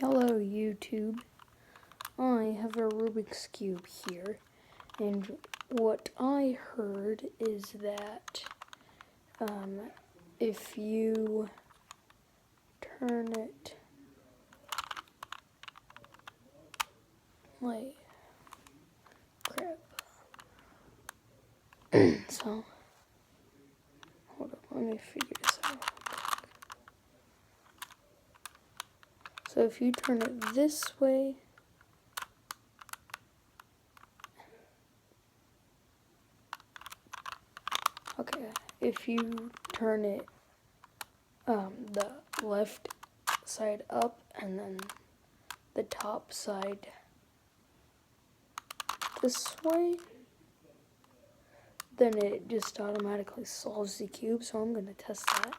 Hello YouTube, I have a Rubik's Cube here, and what I heard is that if you turn it like crap. So, hold up, let me figure this out. So if you turn it this way, okay, if you turn it the left side up and then the top side this way, then it just automatically solves the cube, so I'm going to test that.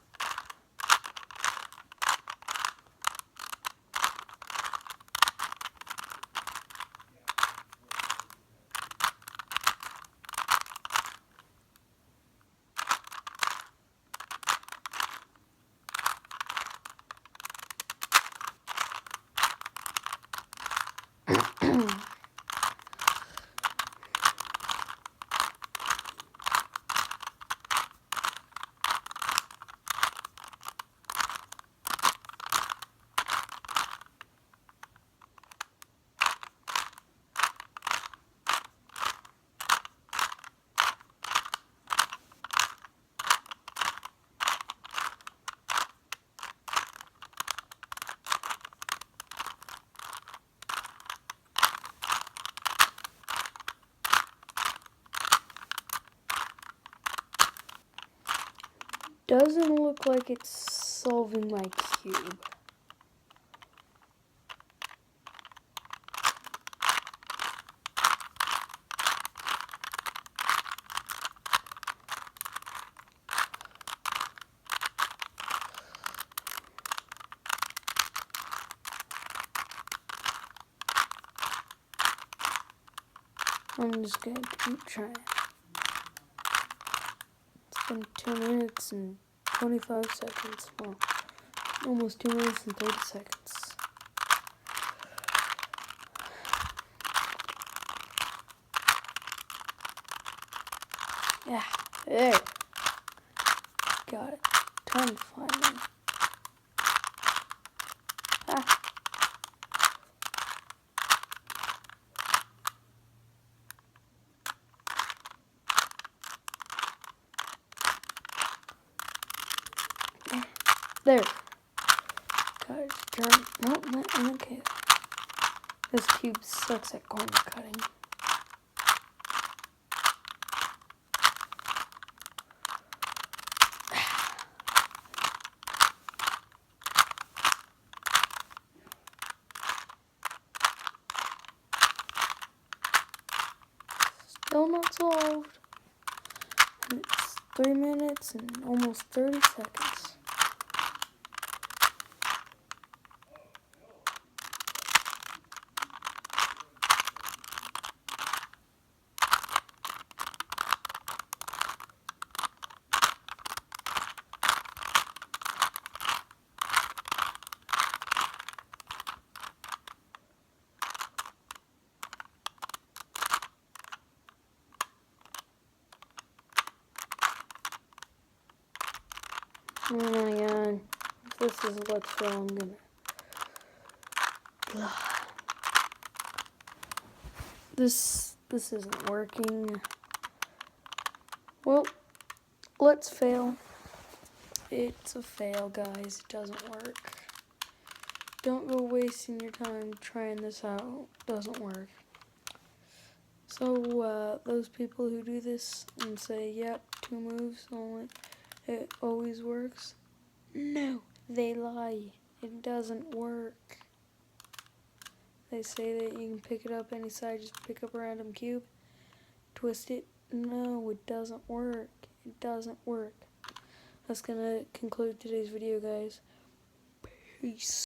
Doesn't look like it's solving my cube. I'm just gonna keep trying. It's been 2 minutes and 25 seconds. Well, almost 2 minutes and 30 seconds. Yeah, there. Got it. Time to find them. Ah. There. Got it. Turn. No, okay. This cube sucks at corner cutting. Still not solved. And it's 3 minutes and almost 30 seconds. Oh my god, if this is what's fail, I'm gonna... This isn't working. Well, let's fail. It's a fail, guys. It doesn't work. Don't go wasting your time trying this out. It doesn't work. So, those people who do this and say, yep, 2 moves only, it always works. No, they lie. It doesn't work. They say that you can pick it up any side, just pick up a random cube, twist it. No, it doesn't work. It doesn't work. That's gonna conclude today's video, guys. Peace.